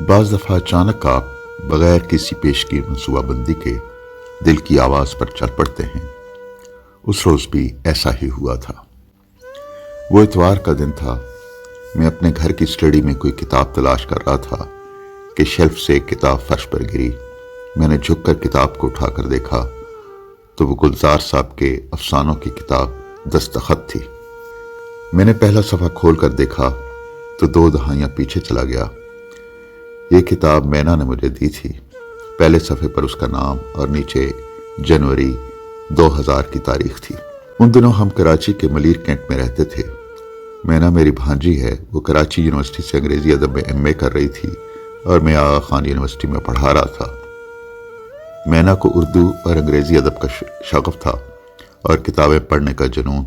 بعض دفعہ اچانک آپ بغیر کسی پیشگی منصوبہ بندی کے دل کی آواز پر چل پڑتے ہیں۔ اس روز بھی ایسا ہی ہوا تھا۔ وہ اتوار کا دن تھا۔ میں اپنے گھر کی اسٹڈی میں کوئی کتاب تلاش کر رہا تھا کہ شیلف سے ایک کتاب فرش پر گری۔ میں نے جھک کر کتاب کو اٹھا کر دیکھا تو وہ گلزار صاحب کے افسانوں کی کتاب دستخط تھی۔ میں نے پہلا صفحہ کھول کر دیکھا تو 2 دہائیاں پیچھے چلا گیا۔ یہ کتاب مینا نے مجھے دی تھی۔ پہلے صفحے پر اس کا نام اور نیچے جنوری 2000 کی تاریخ تھی۔ ان دنوں ہم کراچی کے ملیر کینٹ میں رہتے تھے۔ مینا میری بھانجی ہے۔ وہ کراچی یونیورسٹی سے انگریزی ادب میں ایم اے کر رہی تھی اور میں آغا خان یونیورسٹی میں پڑھا رہا تھا۔ مینا کو اردو اور انگریزی ادب کا شغف تھا اور کتابیں پڑھنے کا جنون۔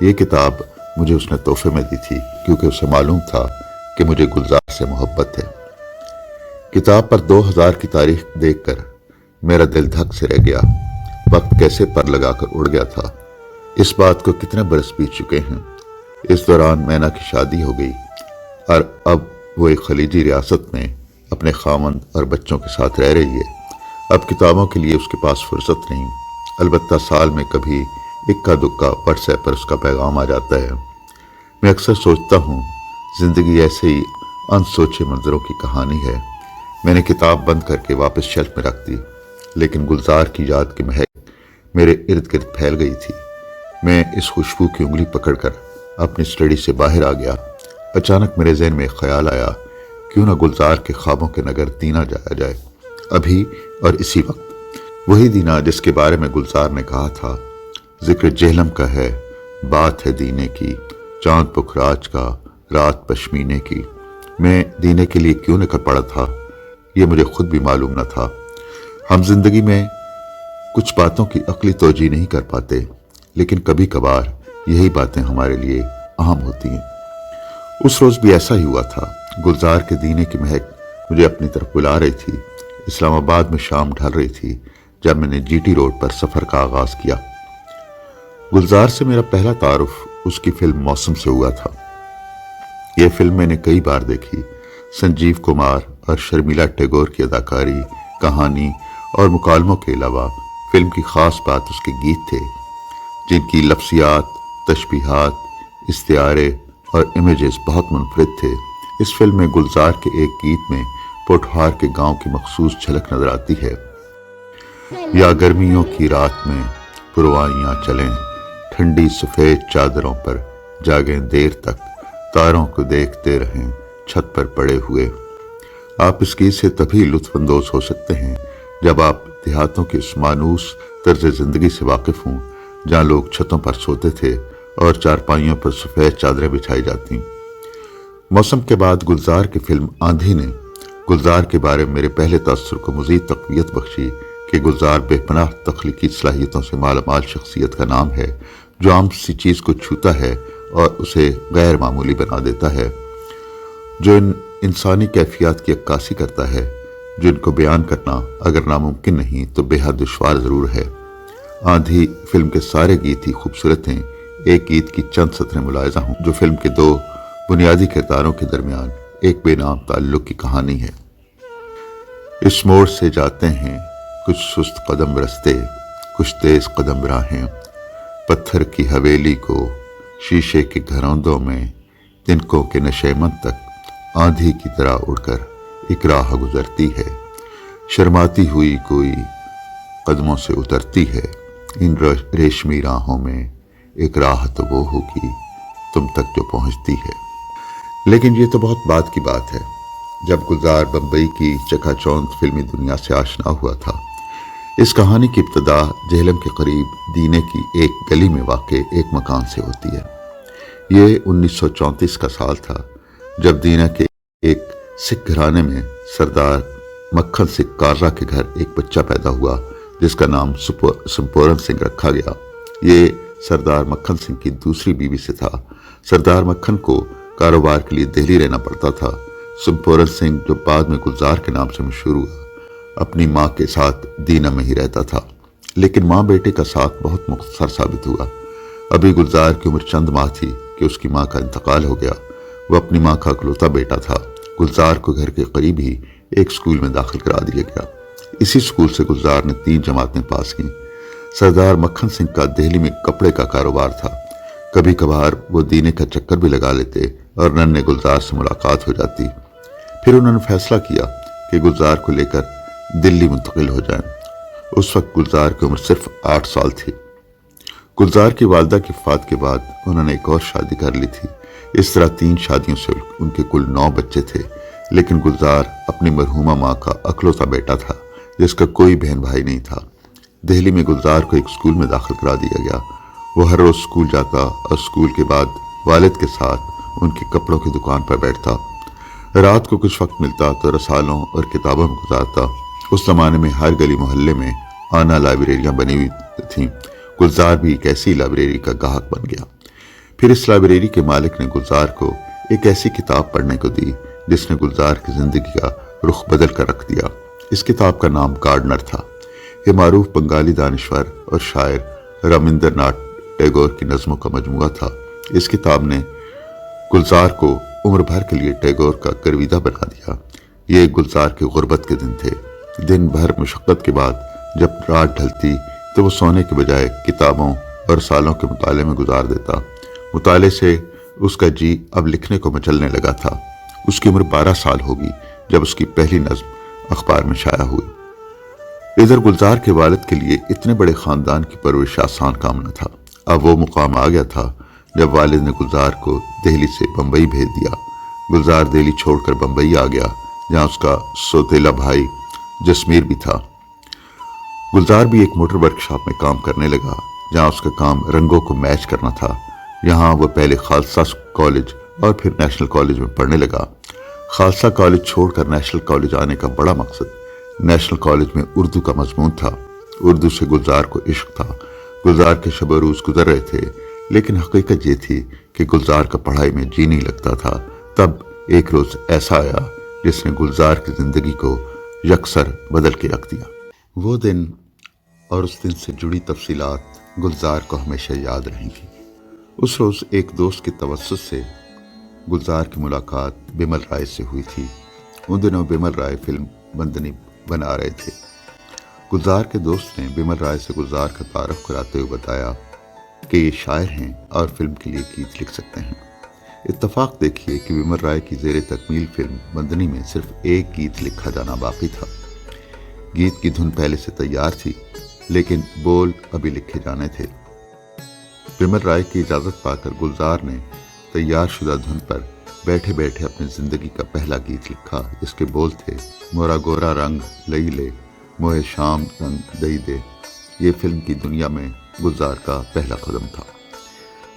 یہ کتاب مجھے اس نے تحفے میں دی تھی کیونکہ اسے معلوم تھا کہ مجھے گلزار سے محبت ہے۔ کتاب پر 2000 کی تاریخ دیکھ کر میرا دل دھک سے رہ گیا۔ وقت کیسے پر لگا کر اڑ گیا تھا۔ اس بات کو کتنے برس بیت چکے ہیں۔ اس دوران مینا کی شادی ہو گئی اور اب وہ ایک خلیجی ریاست میں اپنے خاوند اور بچوں کے ساتھ رہ رہی ہے۔ اب کتابوں کے لیے اس کے پاس فرصت نہیں، البتہ سال میں کبھی اکا دکا واٹس ایپ پر اس کا پیغام آ جاتا ہے۔ میں اکثر سوچتا ہوں زندگی ایسے ہی ان سوچے منظروں کی کہانی ہے۔ میں نے کتاب بند کر کے واپس شیلف میں رکھ دی، لیکن گلزار کی یاد کی مہک میرے ارد گرد پھیل گئی تھی۔ میں اس خوشبو کی انگلی پکڑ کر اپنی اسٹڈی سے باہر آ گیا۔ اچانک میرے ذہن میں ایک خیال آیا، کیوں نہ گلزار کے خوابوں کے نگر دینا جایا جائے، ابھی اور اسی وقت۔ وہی دینا جس کے بارے میں گلزار نے کہا تھا، ذکر جہلم کا ہے، بات ہے دینے کی، چاند پکھراج کا، رات پشمینے کی۔ میں دینے کے لیے کیوں نکل پڑا تھا، یہ مجھے خود بھی معلوم نہ تھا۔ ہم زندگی میں کچھ باتوں کی عقلی توجیہ نہیں کر پاتے، لیکن کبھی کبھار یہی باتیں ہمارے لیے اہم ہوتی ہیں۔ اس روز بھی ایسا ہی ہوا تھا۔ گلزار کے دینے کی مہک مجھے اپنی طرف بلا رہی تھی۔ اسلام آباد میں شام ڈھل رہی تھی جب میں نے جی ٹی روڈ پر سفر کا آغاز کیا۔ گلزار سے میرا پہلا تعارف اس کی فلم موسم سے ہوا تھا۔ یہ فلم میں نے کئی بار دیکھی۔ سنجیو کمار اور شرمیلا ٹیگور کی اداکاری، کہانی اور مکالموں کے علاوہ فلم کی خاص بات اس کے گیت تھے، جن کی لفظیات، تشبیہات، استعارے اور امیجز بہت منفرد تھے۔ اس فلم میں گلزار کے ایک گیت میں پوٹھوہار کے گاؤں کی مخصوص جھلک نظر آتی ہے۔ یا گرمیوں کی رات میں پروائیاں چلیں، ٹھنڈی سفید چادروں پر جاگیں دیر تک، تاروں کو دیکھتے رہیں چھت پر پڑے ہوئے۔ آپ اس گیت سے تبھی لطف اندوز ہو سکتے ہیں جب آپ دیہاتوں کے اس مانوس طرز زندگی سے واقف ہوں جہاں لوگ چھتوں پر سوتے تھے اور چارپائیوں پر سفید چادریں بچھائی جاتی۔ موسم کے بعد گلزار کی فلم آندھی نے گلزار کے بارے میں میرے پہلے تاثر کو مزید تقویت بخشی کہ گلزار بے پناہ تخلیقی صلاحیتوں سے مالا مال شخصیت کا نام ہے، جو عام سی چیز کو چھوتا ہے اور اسے غیر معمولی بنا دیتا ہے، جو ان انسانی کیفیات کی عکاسی کرتا ہے جن کو بیان کرنا اگر ناممکن نہیں تو بے حد دشوار ضرور ہے۔ آندھی فلم کے سارے گیت ہی خوبصورت ہیں۔ ایک گیت کی چند سطریں ملاحظہ ہوں جو فلم کے 2 بنیادی کرداروں کے درمیان ایک بے نام تعلق کی کہانی ہے۔ اس موڑ سے جاتے ہیں کچھ سست قدم رستے، کچھ تیز قدم راہیں، پتھر کی حویلی کو شیشے کے گھروندوں میں تنکوں کے نشیمن تک آندھی کی طرح اڑ کر ایک راہ گزرتی ہے، شرماتی ہوئی کوئی قدموں سے اترتی ہے، ان ریشمی راہوں میں ایک راہ تو وہ ہوگی تم تک جو پہنچتی ہے۔ لیکن یہ تو بہت بعد کی بات ہے، جب گلزار بمبئی کی چکا چوند فلمی دنیا سے آشنا ہوا تھا۔ اس کہانی کی ابتدا جہلم کے قریب دینے کی ایک گلی میں واقع ایک مکان سے ہوتی ہے۔ یہ 1934 کا سال تھا جب دینا کے ایک سکھ گھرانے میں سردار مکھن سنگھ کاررا کے گھر ایک بچہ پیدا ہوا جس کا نام سمپورن سنگھ رکھا گیا۔ یہ سردار مکھن سنگھ کی دوسری بیوی سے تھا۔ سردار مکھن کو کاروبار کے لیے دہلی رہنا پڑتا تھا۔ سمپورن سنگھ جو بعد میں گلزار کے نام سے مشہور ہوا، اپنی ماں کے ساتھ دینا میں ہی رہتا تھا، لیکن ماں بیٹے کا ساتھ بہت مختصر ثابت ہوا۔ ابھی گلزار کی عمر چند ماہ تھی کہ اس کی ماں کا انتقال ہو گیا۔ وہ اپنی ماں کا اکلوتا بیٹا تھا۔ گلزار کو گھر کے قریب ہی ایک سکول میں داخل کرا دیا گیا۔ اسی سکول سے گلزار نے 3 جماعتیں پاس کیں۔ سردار مکھن سنگھ کا دہلی میں کپڑے کا کاروبار تھا۔ کبھی کبھار وہ دینے کا چکر بھی لگا لیتے اور ننھے گلزار سے ملاقات ہو جاتی۔ پھر انہوں نے فیصلہ کیا کہ گلزار کو لے کر دلی منتقل ہو جائیں۔ اس وقت گلزار کی عمر صرف 8 سال تھی۔ گلزار کی والدہ کی وفات کے بعد انہوں نے ایک اور شادی کر لی تھی۔ اس طرح 3 شادیوں سے ان کے کل 9 بچے تھے، لیکن گلزار اپنی مرحومہ ماں کا اکلوتا بیٹا تھا جس کا کوئی بہن بھائی نہیں تھا۔ دہلی میں گلزار کو ایک سکول میں داخل کرا دیا گیا۔ وہ ہر روز سکول جاتا اور سکول کے بعد والد کے ساتھ ان کی کپڑوں کی دکان پر بیٹھتا۔ رات کو کچھ وقت ملتا تو رسالوں اور کتابوں میں گزارتا۔ اس زمانے میں ہر گلی محلے میں آنا لائبریریاں بنی ہوئی تھیں۔ گلزار بھی ایک ایسی لائبریری کا گاہک بن گیا۔ پھر اس لائبریری کے مالک نے گلزار کو ایک ایسی کتاب پڑھنے کو دی جس نے گلزار کی زندگی کا رخ بدل کر رکھ دیا۔ اس کتاب کا نام گارڈنر تھا۔ یہ معروف بنگالی دانشور اور شاعر رامندر ناتھ ٹیگور کی نظموں کا مجموعہ تھا۔ اس کتاب نے گلزار کو عمر بھر کے لیے ٹیگور کا گرویدہ بنا دیا۔ یہ گلزار کے غربت کے دن تھے۔ دن بھر مشقت کے بعد جب رات ڈھلتی تو وہ سونے کے بجائے کتابوں اور رسالوں کے مطالعے میں گزار دیتا۔ مطالعے سے اس کا جی اب لکھنے کو مچلنے لگا تھا۔ اس کی عمر 12 سال ہوگی جب اس کی پہلی نظم اخبار میں شائع ہوئی۔ ادھر گلزار کے والد کے لیے اتنے بڑے خاندان کی پرورش آسان کام نہ تھا۔ اب وہ مقام آ گیا تھا جب والد نے گلزار کو دہلی سے بمبئی بھیج دیا۔ گلزار دہلی چھوڑ کر بمبئی آ گیا جہاں اس کا سوتیلا بھائی جسمیر بھی تھا۔ گلزار بھی ایک موٹر ورکشاپ میں کام کرنے لگا جہاں اس کا کام رنگوں کو میچ کرنا تھا۔ یہاں وہ پہلے خالصہ کالج اور پھر نیشنل کالج میں پڑھنے لگا۔ خالصہ کالج چھوڑ کر نیشنل کالج آنے کا بڑا مقصد نیشنل کالج میں اردو کا مضمون تھا۔ اردو سے گلزار کو عشق تھا۔ گلزار کے شب و روز گزر رہے تھے، لیکن حقیقت یہ تھی کہ گلزار کا پڑھائی میں جی نہیں لگتا تھا۔ تب ایک روز ایسا آیا جس نے گلزار کی زندگی کو یکسر بدل کے رکھ دیا۔ وہ دن اور اس دن سے جڑی تفصیلات گلزار کو ہمیشہ یاد رہیں گی۔ اس روز ایک دوست کے توسط سے گلزار کی ملاقات بمل رائے سے ہوئی تھی۔ ان دنوں بمل رائے فلم بندنی بنا رہے تھے۔ گلزار کے دوست نے بمل رائے سے گلزار کا تعارف کراتے ہوئے بتایا کہ یہ شاعر ہیں اور فلم کے لیے گیت لکھ سکتے ہیں۔ اتفاق دیکھیے کہ بمل رائے کی زیر تکمیل فلم بندنی میں صرف ایک گیت لکھا جانا باقی تھا۔ گیت کی دھن پہلے سے تیار تھی، لیکن بول ابھی لکھے جانے تھے۔ بمل رائے کی اجازت پا کر گلزار نے تیار شدہ دھن پر بیٹھے بیٹھے اپنی زندگی کا پہلا گیت لکھا، جس کے بول تھے: مورا گورا رنگ لئی لے، موئے شام رنگ دئی دے۔ یہ فلم کی دنیا میں گلزار کا پہلا قدم تھا،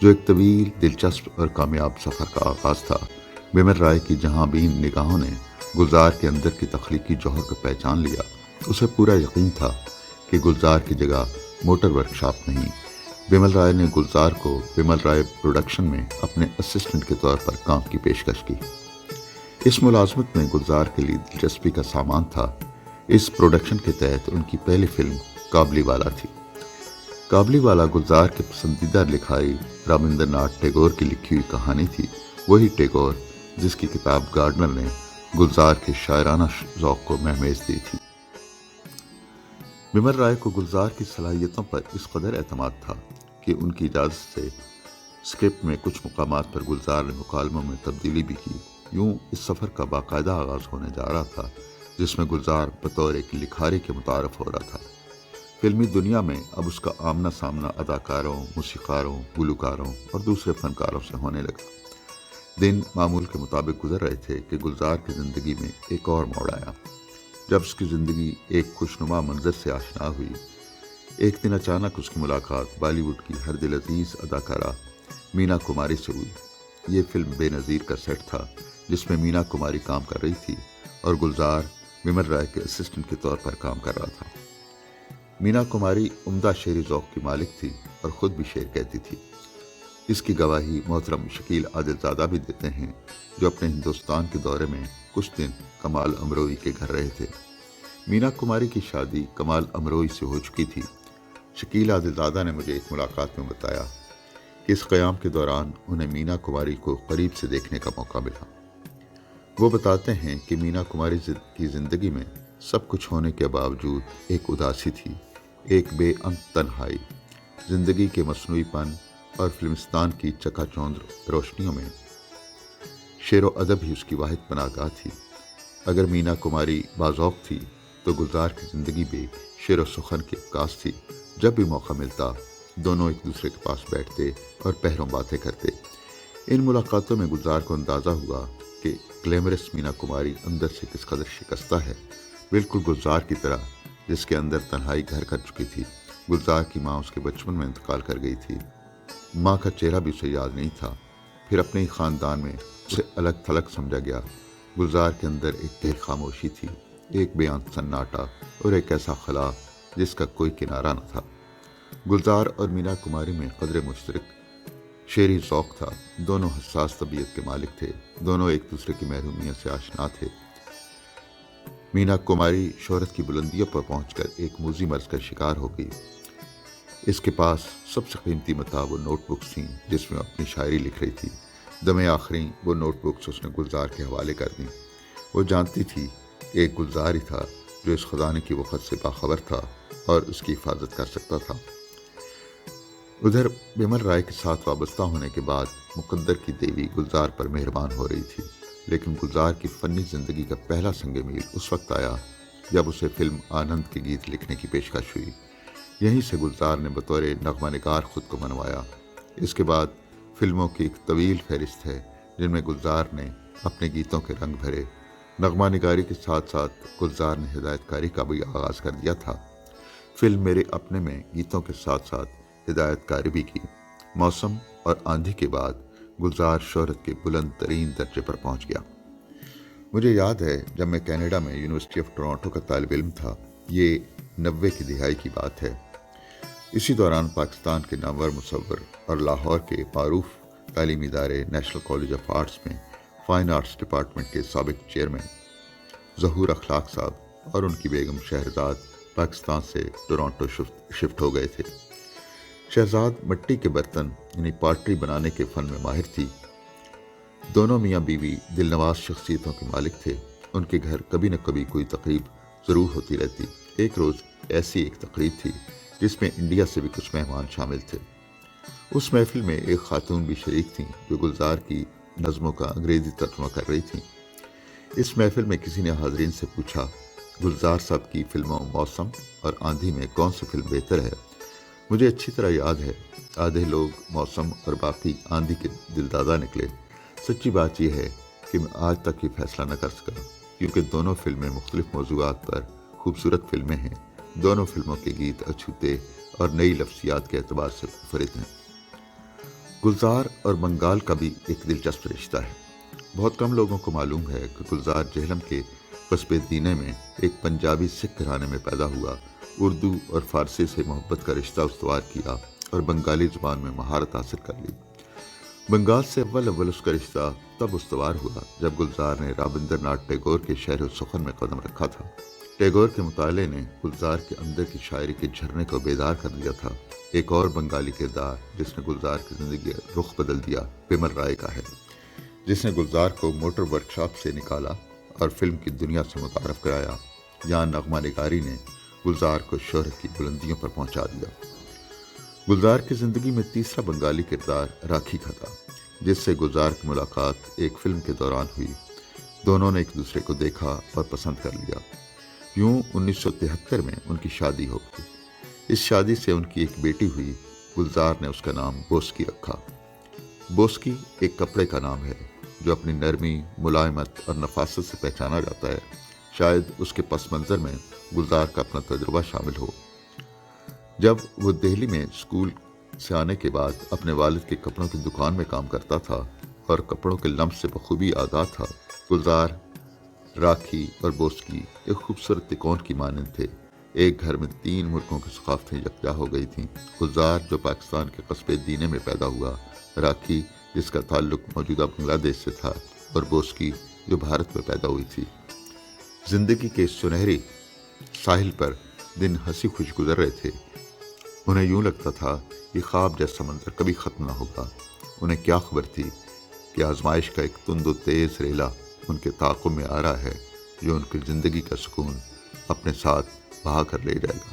جو ایک طویل، دلچسپ اور کامیاب سفر کا آغاز تھا۔ بمل رائے کی جہاں بین نگاہوں نے گلزار کے اندر کی تخلیقی جوہر کو پہچان لیا۔ اسے پورا یقین تھا کہ گلزار کی جگہ موٹر ورکشاپ نہیں۔ بمل رائے نے گلزار کو بمل رائے پروڈکشن میں اپنے اسسٹنٹ کے طور پر کام کی پیشکش کی۔ اس ملازمت میں گلزار کے لیے دلچسپی کا سامان تھا۔ اس پروڈکشن کے تحت ان کی پہلی فلم کابلی والا تھی۔ کابلی والا گلزار کے پسندیدہ لکھائی رامندر ناتھ ٹیگور کی لکھی ہوئی کہانی تھی۔ وہی ٹیگور جس کی کتاب گارڈنر نے گلزار کے شاعرانہ ذوق کو مہمیز دی تھی۔ بمل رائے کو گلزار کی صلاحیتوں پر اس قدر اعتماد تھا کہ ان کی اجازت سے اسکرپٹ میں کچھ مقامات پر گلزار نے مکالموں میں تبدیلی بھی کی۔ یوں اس سفر کا باقاعدہ آغاز ہونے جا رہا تھا جس میں گلزار بطور ایک لکھاری کے متعارف ہو رہا تھا۔ فلمی دنیا میں اب اس کا آمنا سامنا اداکاروں، موسیقاروں، گلوکاروں اور دوسرے فنکاروں سے ہونے لگا۔ دن معمول کے مطابق گزر رہے تھے کہ گلزار کی زندگی میں ایک اور موڑ آیا۔ جب اس کی زندگی ایک خوشنما منظر سے آشنا ہوئی، ایک دن اچانک اس کی ملاقات بالی ووڈ کی ہر دل عزیز اداکارہ مینا کماری سے ہوئی۔ یہ فلم بے نظیر کا سیٹ تھا جس میں مینا کماری کام کر رہی تھی اور گلزار بمل رائے کے اسسٹنٹ کے طور پر کام کر رہا تھا۔ مینا کماری عمدہ شعری ذوق کی مالک تھی اور خود بھی شعر کہتی تھی۔ اس کی گواہی محترم شکیل عادل زادہ بھی دیتے ہیں، جو اپنے ہندوستان کے دورے میں کچھ دن کمال امروئی کے گھر رہے تھے۔ مینا کماری کی شادی کمال امروئی سے ہو چکی تھی۔ شکیل عادل زادہ نے مجھے ایک ملاقات میں بتایا کہ اس قیام کے دوران انہیں مینا کماری کو قریب سے دیکھنے کا موقع ملا۔ وہ بتاتے ہیں کہ مینا کماری کی زندگی میں سب کچھ ہونے کے باوجود ایک اداسی تھی، ایک بے انت تنہائی۔ زندگی کے مصنوعی پن اور فلمستان کی چکا چوندھ روشنیوں میں شعر و ادب ہی اس کی واحد پناہ گاہ تھی۔ اگر مینا کماری باذوق تھی تو گلزار کی زندگی بھی شعر و سخن کی عکاس تھی۔ جب بھی موقع ملتا دونوں ایک دوسرے کے پاس بیٹھتے اور پہروں باتیں کرتے۔ ان ملاقاتوں میں گلزار کو اندازہ ہوا کہ گلیمرس مینا کماری اندر سے کس قدر شکستہ ہے، بالکل گلزار کی طرح جس کے اندر تنہائی گھر کر چکی تھی۔ گلزار کی ماں اس کے بچپن میں انتقال کر گئی تھی، ماں کا چہرہ بھی اسے یاد نہیں تھا، پھر اپنے ہی خاندان میں اسے الگ تھلگ سمجھا گیا۔ گلزار کے اندر ایک گہری خاموشی تھی، ایک بے انت سناٹا اور ایک ایسا خلا جس کا کوئی کنارہ نہ تھا۔ گلزار اور مینا کماری میں قدر مشترک شعری ذوق تھا، دونوں حساس طبیعت کے مالک تھے، دونوں ایک دوسرے کی محرومیت سے آشنا تھے۔ مینا کماری شہرت کی بلندیوں پر پہنچ کر ایک موذی مرض کا شکار ہو گئی۔ اس کے پاس سب سے قیمتی متاع وہ نوٹ بکس تھیں جس میں اپنی شاعری لکھ رہی تھی۔ دم آخری وہ نوٹ بکس اس نے گلزار کے حوالے کر دیں۔ وہ جانتی تھی کہ ایک گلزار ہی تھا جو اس خزانے کی وقت سے باخبر تھا اور اس کی حفاظت کر سکتا تھا۔ ادھر بمل رائے کے ساتھ وابستہ ہونے کے بعد مقدر کی دیوی گلزار پر مہربان ہو رہی تھی، لیکن گلزار کی فنی زندگی کا پہلا سنگ میل اس وقت آیا جب اسے فلم آنند کے گیت لکھنے کی پیشکش ہوئی۔ یہیں سے گلزار نے بطور نغمہ نگار خود کو منوایا۔ اس کے بعد فلموں کی ایک طویل فہرست ہے جن میں گلزار نے اپنے گیتوں کے رنگ بھرے۔ نغمہ نگاری کے ساتھ ساتھ گلزار نے ہدایت کاری کا بھی آغاز کر دیا تھا۔ فلم میرے اپنے میں گیتوں کے ساتھ ساتھ ہدایت کاری بھی کی۔ موسم اور آندھی کے بعد گلزار شہرت کے بلند ترین درجے پر پہنچ گیا۔ مجھے یاد ہے جب میں کینیڈا میں یونیورسٹی آف ٹورانٹو کا طالب علم تھا، یہ 90 کی دہائی کی بات ہے۔ اسی دوران پاکستان کے نامور مصور اور لاہور کے معروف تعلیمی ادارے نیشنل کالج آف آرٹس میں فائن آرٹس ڈپارٹمنٹ کے سابق چیئرمین ظہور اخلاق صاحب اور ان کی بیگم شہرزاد پاکستان سے ٹورانٹو شفٹ ہو گئے تھے۔ شہزاد مٹی کے برتن یعنی پاٹری بنانے کے فن میں ماہر تھی۔ دونوں میاں بیوی دل نواز شخصیتوں کے مالک تھے۔ ان کے گھر کبھی نہ کبھی کوئی تقریب ضرور ہوتی رہتی۔ ایک روز ایسی ایک تقریب تھی جس میں انڈیا سے بھی کچھ مہمان شامل تھے۔ اس محفل میں ایک خاتون بھی شریک تھیں جو گلزار کی نظموں کا انگریزی ترجمہ کر رہی تھیں۔ اس محفل میں کسی نے حاضرین سے پوچھا، گلزار صاحب کی فلموں موسم اور آندھی میں کون سی فلم بہتر ہے؟ مجھے اچھی طرح یاد ہے آدھے لوگ موسم اور باقی آندھی کے دلدادہ نکلے۔ سچی بات یہ ہے کہ میں آج تک یہ فیصلہ نہ کر سکا، کیونکہ دونوں فلمیں مختلف موضوعات پر خوبصورت فلمیں ہیں۔ دونوں فلموں کے گیت اچھوتے اور نئی لفظیات کے اعتبار سے منفرد ہیں۔ گلزار اور بنگال کا بھی ایک دلچسپ رشتہ ہے۔ بہت کم لوگوں کو معلوم ہے کہ گلزار جہلم کے قصبے دینے میں ایک پنجابی سکھ گھرانے میں پیدا ہوا، اردو اور فارسی سے محبت کا رشتہ استوار کیا اور بنگالی زبان میں مہارت حاصل کر لی۔ بنگال سے اول اس کا رشتہ تب استوار ہوا جب گلزار نے رابندر ناتھ ٹیگور کے شعر و سخن میں قدم رکھا تھا۔ ٹیگور کے مطالعے نے گلزار کے اندر کی شاعری کے جھرنے کو بیدار کر دیا تھا۔ ایک اور بنگالی کردار جس نے گلزار کی زندگی کا رخ بدل دیا بمل رائے کا ہے، جس نے گلزار کو موٹر ورکشاپ سے نکالا اور فلم کی دنیا سے متعارف کرایا۔ یہاں نغمہ نگاری نے گلزار کو شہرت کی بلندیوں پر پہنچا دیا۔ گلزار کی زندگی میں تیسرا بنگالی کردار راکھی کا تھا، جس سے گلزار کی ملاقات ایک فلم کے دوران ہوئی۔ دونوں نے ایک دوسرے کو دیکھا اور پسند کر لیا۔ یوں 1973 میں ان کی شادی ہو گئی۔ اس شادی سے ان کی ایک بیٹی ہوئی۔ گلزار نے اس کا نام بوسکی رکھا۔ بوسکی ایک کپڑے کا نام ہے جو اپنی نرمی، ملائمت اور نفاست سے پہچانا جاتا ہے۔ شاید اس کے پس منظر میں گلزار کا اپنا تجربہ شامل ہو۔ جب وہ دہلی میں اسکول سے آنے کے بعد اپنے والد کے کپڑوں کی دکان میں کام کرتا تھا اور کپڑوں کے لمس سے بخوبی آگاہ تھا، گلزار، راکھی اور بوسکی ایک خوبصورت تکون کی مانند تھے۔ ایک گھر میں 3 ملکوں کی ثقافتیں یکجا ہو گئی تھیں۔ گلزار جو پاکستان کے قصبے دینے میں پیدا ہوا، راکھی جس کا تعلق موجودہ بنگلہ دیش سے تھا، اور بوسکی جو بھارت میں پیدا ہوئی تھی۔ زندگی کے سنہری ساحل پر دن ہنسی خوش گزر رہے تھے۔ انہیں یوں لگتا تھا کہ خواب جیسا منظر کبھی ختم نہ ہوگا۔ انہیں کیا خبر تھی کہ آزمائش کا ایک تند و تیز ریلا ان کے تعاقب میں آ رہا ہے جو ان کی زندگی کا سکون اپنے ساتھ بہا کر لے جائے گا۔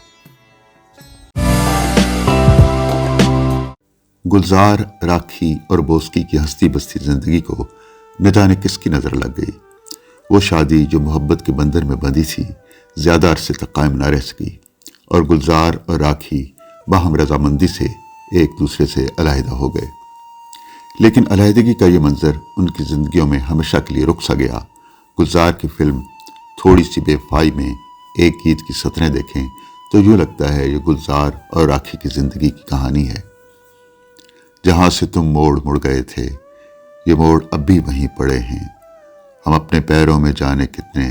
گلزار، راکھی اور بوسکی کی ہستی بستی زندگی کو نہ جانے کس کی نظر لگ گئی۔ وہ شادی جو محبت کے بندھن میں بندھی تھی زیادہ عرصے تک قائم نہ رہ سکی، اور گلزار اور راکھی باہم رضامندی سے ایک دوسرے سے علیحدہ ہو گئے۔ لیکن علیحدگی کا یہ منظر ان کی زندگیوں میں ہمیشہ کے لیے رک سا گیا۔ گلزار کی فلم تھوڑی سی بے وفائی میں ایک گیت کی سطریں دیکھیں تو یوں لگتا ہے یہ گلزار اور راکھی کی زندگی کی کہانی ہے۔ جہاں سے تم موڑ مڑ گئے تھے یہ موڑ اب بھی وہیں پڑے ہیں، ہم اپنے پیروں میں جانے کتنے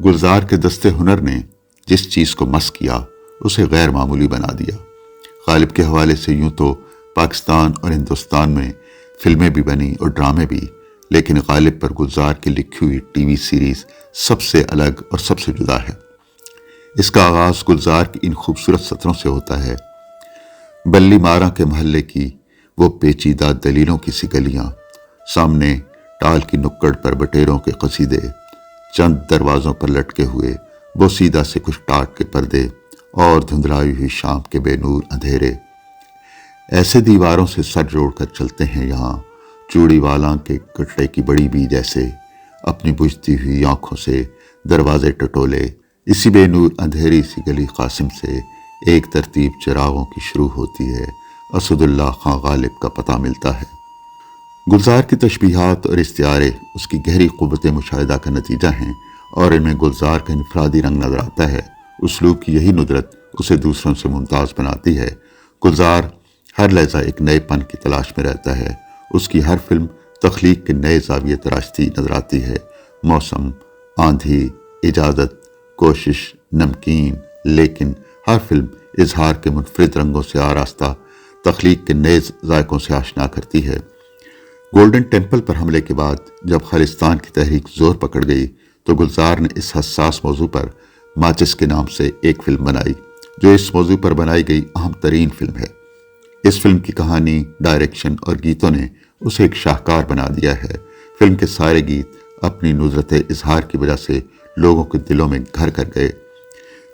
گلزار کے دستے ہنر نے جس چیز کو مس کیا اسے غیر معمولی بنا دیا۔ غالب کے حوالے سے یوں تو پاکستان اور ہندوستان میں فلمیں بھی بنی اور ڈرامے بھی، لیکن غالب پر گلزار کی لکھی ہوئی ٹی وی سیریز سب سے الگ اور سب سے جدا ہے۔ اس کا آغاز گلزار کی ان خوبصورت سطروں سے ہوتا ہے۔ بلی مارا کے محلے کی وہ پیچیدہ دلیلوں کی سی گلیاں، سامنے ٹال کی نکڑ پر بٹیروں کے قصیدے، چند دروازوں پر لٹکے ہوئے بوسیدہ سے کچھ ٹاٹ کے پردے اور دھندلائی ہوئی شام کے بے نور اندھیرے۔ ایسے دیواروں سے سر جوڑ کر چلتے ہیں یہاں چوڑی والاں کے کٹڑے کی بڑی بھی جیسے، اپنی بجھتی ہوئی آنکھوں سے دروازے ٹٹولے۔ اسی بے نور اندھیری سی گلی قاسم سے ایک ترتیب چراغوں کی شروع ہوتی ہے۔ اسد اللہ خان غالب کا پتہ ملتا ہے۔ گلزار کی تشبیہات اور استعارے اس کی گہری قوت مشاہدہ کا نتیجہ ہیں، اور ان میں گلزار کا انفرادی رنگ نظر آتا ہے۔ اسلوب کی یہی ندرت اسے دوسروں سے ممتاز بناتی ہے۔ گلزار ہر لحظہ ایک نئے پن کی تلاش میں رہتا ہے۔ اس کی ہر فلم تخلیق کے نئے زاویے تراشتی نظر آتی ہے۔ موسم، آندھی، اجازت، کوشش، نمکین، لیکن ہر فلم اظہار کے منفرد رنگوں سے آراستہ تخلیق کے نئے ذائقوں سے آشنا کرتی ہے۔ گولڈن ٹیمپل پر حملے کے بعد جب خالصتان کی تحریک زور پکڑ گئی تو گلزار نے اس حساس موضوع پر ماچس کے نام سے ایک فلم بنائی، جو اس موضوع پر بنائی گئی اہم ترین فلم ہے۔ اس فلم کی کہانی، ڈائریکشن اور گیتوں نے اسے ایک شاہکار بنا دیا ہے۔ فلم کے سارے گیت اپنی ندرت اظہار کی وجہ سے لوگوں کے دلوں میں گھر کر گئے۔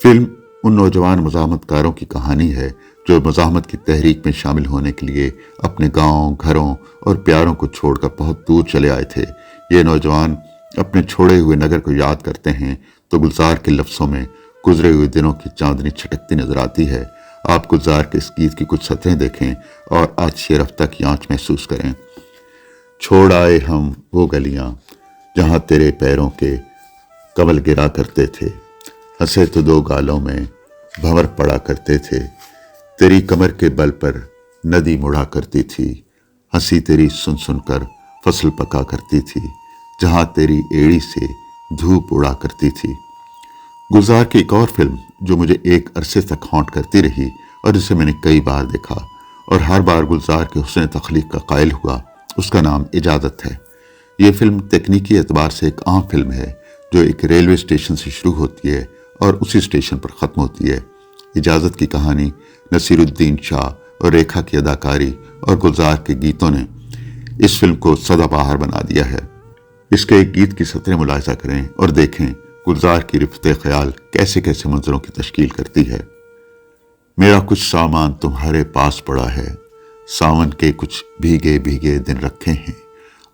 فلم ان نوجوان مزاحمت کاروں کی کہانی ہے جو مزاحمت کی تحریک میں شامل ہونے کے لیے اپنے گاؤں، گھروں اور پیاروں کو چھوڑ کر بہت دور چلے آئے تھے۔ یہ نوجوان اپنے چھوڑے ہوئے نگر کو یاد کرتے ہیں تو گلزار کے لفظوں میں گزرے ہوئے دنوں کی چاندنی چھٹکتی نظر آتی ہے۔ آپ گلزار کے اس گیت کی کچھ سطریں دیکھیں اور عاطشی رفتہ کی آنچ محسوس کریں۔ چھوڑ آئے ہم وہ گلیاں جہاں تیرے پیروں کے کمل گرا کرتے تھے، ہنسے تو دو گالوں میں بھنور پڑا کرتے تھے، تیری کمر کے بل پر ندی مڑا کرتی تھی، ہنسی تیری سن سن کر فصل پکا کرتی تھی، جہاں تیری ایڑی سے دھوپ اڑا کرتی تھی۔ گلزار کی ایک اور فلم جو مجھے ایک عرصے تک ہانٹ کرتی رہی اور جسے میں نے کئی بار دیکھا اور ہر بار گلزار کے حسن تخلیق کا قائل ہوا، اس کا نام اجازت ہے۔ یہ فلم تکنیکی اعتبار سے ایک عام فلم ہے جو ایک ریلوے اسٹیشن سے شروع ہوتی ہے اور اسی اسٹیشن پر ختم ہوتی ہے۔ اجازت کی کہانی، نصیر الدین شاہ اور ریکھا کی اداکاری اور گلزار کے گیتوں نے اس فلم کو سدا بہار بنا دیا ہے۔ اس کے ایک گیت کی سطریں ملاحظہ کریں اور دیکھیں گلزار کی رفت خیال کیسے کیسے منظروں کی تشکیل کرتی ہے۔ میرا کچھ سامان تمہارے پاس پڑا ہے، ساون کے کچھ بھیگے بھیگے دن رکھے ہیں،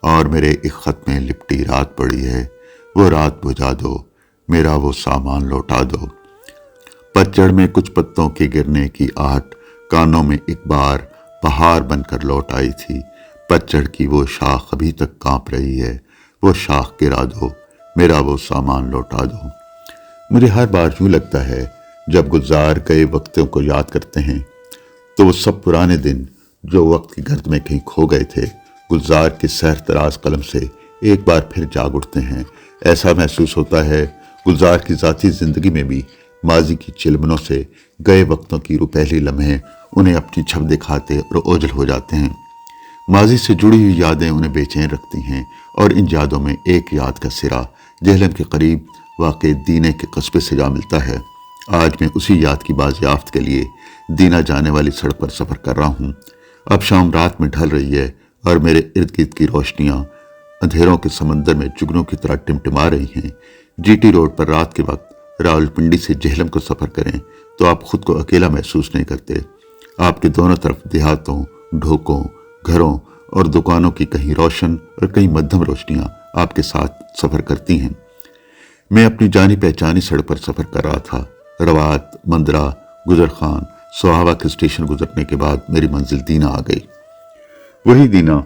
اور میرے ایک خط میں لپٹی رات پڑی ہے، وہ رات بجھا دو، میرا وہ سامان لوٹا دو۔ پتجھڑ میں کچھ پتوں کے گرنے کی آہٹ کانوں میں ایک بار بہار بن کر لوٹ آئی تھی، پتجھڑ کی وہ شاخ ابھی تک کانپ رہی ہے، وہ شاخ گرا دو، میرا وہ سامان لوٹا دو۔ مجھے ہر بار یوں لگتا ہے جب گلزار گئے وقتوں کو یاد کرتے ہیں تو وہ سب پرانے دن جو وقت کی گرد میں کہیں کھو گئے تھے گلزار کے سحر تراز قلم سے ایک بار پھر جاگ اٹھتے ہیں۔ ایسا محسوس ہوتا ہے گلزار کی ذاتی زندگی میں بھی ماضی کی چلمنوں سے گئے وقتوں کی روپہلی لمحے انہیں اپنی چھب دکھاتے اور اوجھل ہو جاتے ہیں۔ ماضی سے جڑی ہوئی یادیں انہیں بے چین رکھتی ہیں، اور ان یادوں میں ایک یاد کا سرا جہلم کے قریب واقع دینے کے قصبے سے جا ملتا ہے۔ آج میں اسی یاد کی بازیافت کے لیے دینا جانے والی سڑک پر سفر کر رہا ہوں۔ اب شام رات میں ڈھل رہی ہے اور میرے ارد گرد کی روشنیاں اندھیروں کے سمندر میں جگنوں کی طرح ٹمٹما رہی ہیں۔ جی ٹی روڈ پر رات کے وقت راولپنڈی سے جہلم کو سفر کریں تو آپ خود کو اکیلا محسوس نہیں کرتے۔ آپ کے دونوں طرف دیہاتوں، ڈھوکوں، گھروں اور دکانوں کی کہیں روشن اور کہیں مدھم روشنیاں آپ کے ساتھ سفر کرتی ہیں۔ میں اپنی جانی پہچانی سڑک پر سفر کر رہا تھا۔ روات، مندرہ، گجر خان، سہاوا کے اسٹیشن گزرنے کے بعد میری منزل دینا آ گئی۔ وہی دینا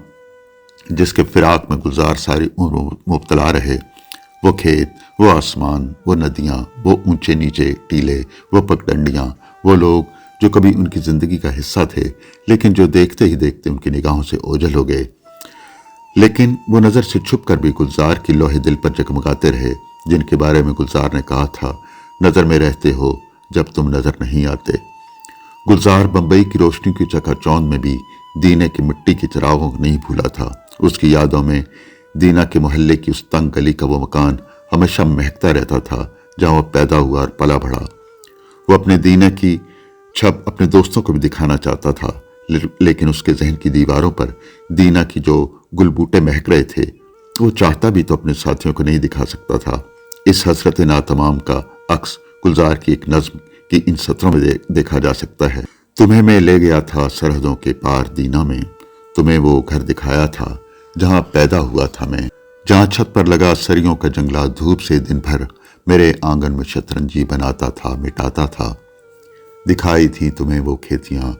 جس کے فراق میں گلزار ساری عمر مبتلا رہے۔ وہ کھیت، وہ آسمان، وہ ندیاں، وہ اونچے نیچے ٹیلے، وہ پگڈنڈیاں، وہ لوگ جو کبھی ان کی زندگی کا حصہ تھے لیکن جو دیکھتے ہی دیکھتے ان کی نگاہوں سے اوجھل ہو گئے، لیکن وہ نظر سے چھپ کر بھی گلزار کی لوہے دل پر جگمگاتے رہے، جن کے بارے میں گلزار نے کہا تھا، نظر میں رہتے ہو جب تم نظر نہیں آتے۔ گلزار بمبئی کی روشنی کی چکا چوند میں بھی دینے کی مٹی کی چراغوں کو نہیں بھولا تھا۔ اس کی یادوں میں دینا کے محلے کی اس تنگ گلی کا وہ مکان ہمیشہ مہکتا رہتا تھا جہاں وہ پیدا ہوا اور پلا بڑھا۔ وہ اپنے دینا کی چھپ اپنے دوستوں کو بھی دکھانا چاہتا تھا، لیکن اس کے ذہن کی دیواروں پر دینا کی جو گل بوٹے مہک رہے تھے وہ چاہتا بھی تو اپنے ساتھیوں کو نہیں دکھا سکتا تھا۔ اس حسرت ناتمام کا عکس گلزار کی ایک نظم کی ان سطروں میں دیکھا جا سکتا ہے۔ تمہیں میں لے گیا تھا سرحدوں کے پار دینا میں، تمہیں وہ گھر دکھایا تھا جہاں پیدا ہوا تھا میں، جہاں چھت پر لگا سریوں کا جنگلہ دھوپ سے دن بھر میرے آنگن میں شطرنجی بناتا تھا، مٹاتا تھا۔ دکھائی تھی تمہیں وہ کھیتیاں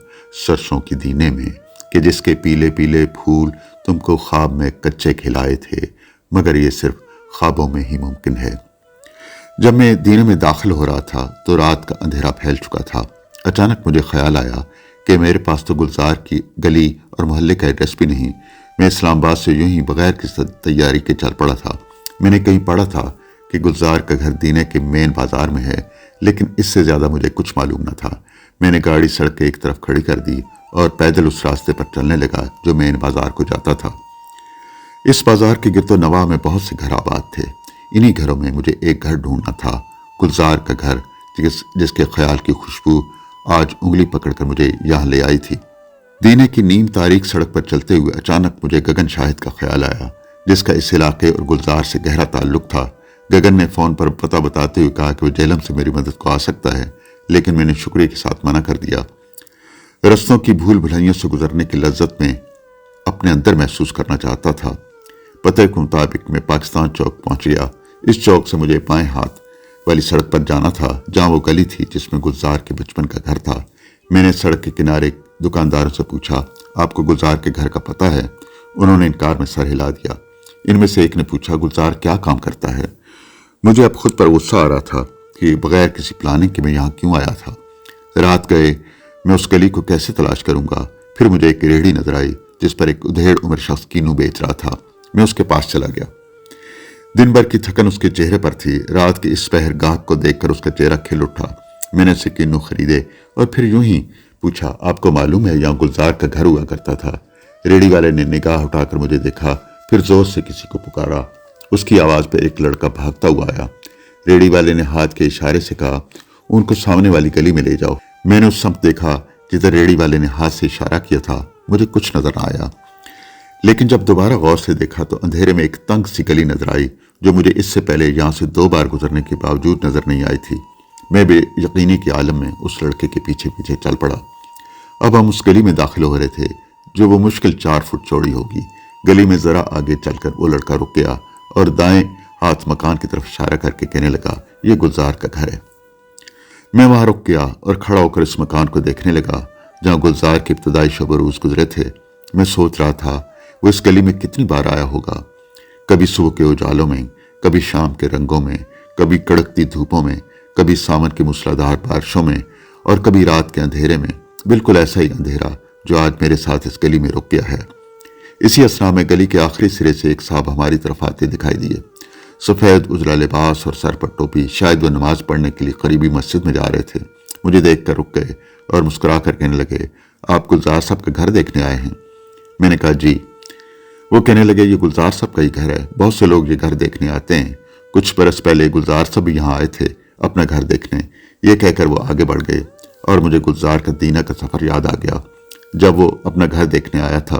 سرسوں کی دینے میں کہ جس کے پیلے پیلے پھول تم کو خواب میں کچے کھلائے تھے، مگر یہ صرف خوابوں میں ہی ممکن ہے۔ جب میں دینے میں داخل ہو رہا تھا تو رات کا اندھیرا پھیل چکا تھا۔ اچانک مجھے خیال آیا کہ میرے پاس تو گلزار کی گلی اور محلے کا ایڈریس بھی نہیں۔ میں اسلام آباد سے یوں ہی بغیر کسی تیاری کے چل پڑا تھا۔ میں نے کہیں پڑھا تھا کہ گلزار کا گھر دینے کے مین بازار میں ہے، لیکن اس سے زیادہ مجھے کچھ معلوم نہ تھا۔ میں نے گاڑی سڑک کے ایک طرف کھڑی کر دی اور پیدل اس راستے پر چلنے لگا جو مین بازار کو جاتا تھا۔ اس بازار کے گرد و نواح میں بہت سے گھر آباد تھے۔ انہی گھروں میں مجھے ایک گھر ڈھونڈنا تھا، گلزار کا گھر، جس کے خیال کی خوشبو آج انگلی پکڑ کر مجھے یہاں لے آئی تھی۔ دینے کی نیم تاریک سڑک پر چلتے ہوئے اچانک مجھے گگن شاہد کا خیال آیا، جس کا اس علاقے اور گلزار سے گہرا تعلق تھا۔ گگن نے فون پر پتہ بتاتے ہوئے کہا کہ وہ جہلم سے میری مدد کو آ سکتا ہے، لیکن میں نے شکریہ کے ساتھ منع کر دیا۔ رستوں کی بھول بھلائیوں سے گزرنے کی لذت میں اپنے اندر محسوس کرنا چاہتا تھا۔ پتہ کے مطابق میں پاکستان چوک پہنچ گیا۔ اس چوک سے مجھے بائیں ہاتھ والی سڑک پر جانا تھا جہاں وہ گلی تھی جس میں گلزار کے بچپن کا گھر تھا۔ میں نے سڑک کے کنارے دکانداروں سے پوچھا، آپ کو گلزار کے گھر کا پتہ ہے؟ انہوں نے انکار میں سر ہلا دیا۔ ان میں سے ایک نے پوچھا، گلزار کیا کام کرتا ہے؟ مجھے اب خود پر غصہ آ رہا تھا کہ بغیر کسی پلاننگ کے میں یہاں کیوں آیا تھا۔ رات گئے میں اس گلی کو کیسے تلاش کروں گا؟ پھر مجھے ایک ریڑھی نظر آئی جس پر ایک ادھیڑ عمر شخص کینو بیچ رہا تھا۔ میں اس کے پاس چلا گیا۔ دن بھر کی تھکن اس کے چہرے پر تھی۔ رات کے اس پہر گاہک کو دیکھ کر اس کا چہرہ کھل اٹھا۔ میں نے اسے کینو خریدے اور پھر یوں ہی پوچھا، آپ کو معلوم ہے یہاں گلزار کا گھر ہوا کرتا تھا؟ ریڑھی والے نے نگاہ اٹھا کر مجھے دیکھا، پھر زور سے کسی کو پکارا۔ اس کی آواز پہ ایک لڑکا بھاگتا ہوا آیا۔ ریڑھی والے نے ہاتھ کے اشارے سے کہا، ان کو سامنے والی گلی میں لے جاؤ۔ میں نے اس سمت دیکھا جدھر ریڑھی والے نے ہاتھ سے اشارہ کیا تھا۔ مجھے کچھ نظر نہ آیا، لیکن جب دوبارہ غور سے دیکھا تو اندھیرے میں ایک تنگ سی گلی نظر آئی جو مجھے اس سے پہلے یہاں سے 2 بار گزرنے کے باوجود نظر نہیں آئی تھی۔ میں بے یقینی کے عالم میں اس لڑکے کے پیچھے پیچھے چل پڑا۔ اب ہم اس گلی میں داخل ہو رہے تھے جو وہ مشکل 4 فٹ چوڑی ہوگی۔ گلی میں ذرا آگے چل کر وہ لڑکا رک گیا اور دائیں ہاتھ مکان کی طرف اشارہ کر کے کہنے لگا، یہ گلزار کا گھر ہے۔ میں وہاں رک گیا اور کھڑا ہو کر اس مکان کو دیکھنے لگا جہاں گلزار کے ابتدائی شب و روز گزرے تھے۔ میں سوچ رہا تھا وہ اس گلی میں کتنی بار آیا ہوگا، کبھی صبح کے اجالوں میں، کبھی شام کے رنگوں میں، کبھی کڑکتی دھوپوں میں، کبھی ساون کی موسلادھار بارشوں میں اور کبھی رات کے اندھیرے میں، بالکل ایسا ہی اندھیرا جو آج میرے ساتھ اس گلی میں رک گیا ہے۔ اسی اسنا میں گلی کے آخری سرے سے ایک صاحب ہماری طرف آتے دکھائی دیے۔ سفید اجلا لباس اور سر پر ٹوپی، شاید وہ نماز پڑھنے کے لیے قریبی مسجد میں جا رہے تھے۔ مجھے دیکھ کر رک گئے اور مسکرا کر کہنے لگے، آپ گلزار صاحب کا گھر دیکھنے آئے ہیں؟ میں نے کہا جی۔ وہ کہنے لگے، یہ گلزار صاحب کا ہی گھر ہے، بہت سے لوگ یہ گھر دیکھنے آتے ہیں، کچھ برس پہلے گلزار صاحب بھی یہاں آئے تھے اپنا گھر دیکھنے۔ یہ کہہ کر وہ آگے بڑھ گئے اور مجھے گلزار کا دینا کا سفر یاد آ گیا جب وہ اپنا گھر دیکھنے آیا تھا۔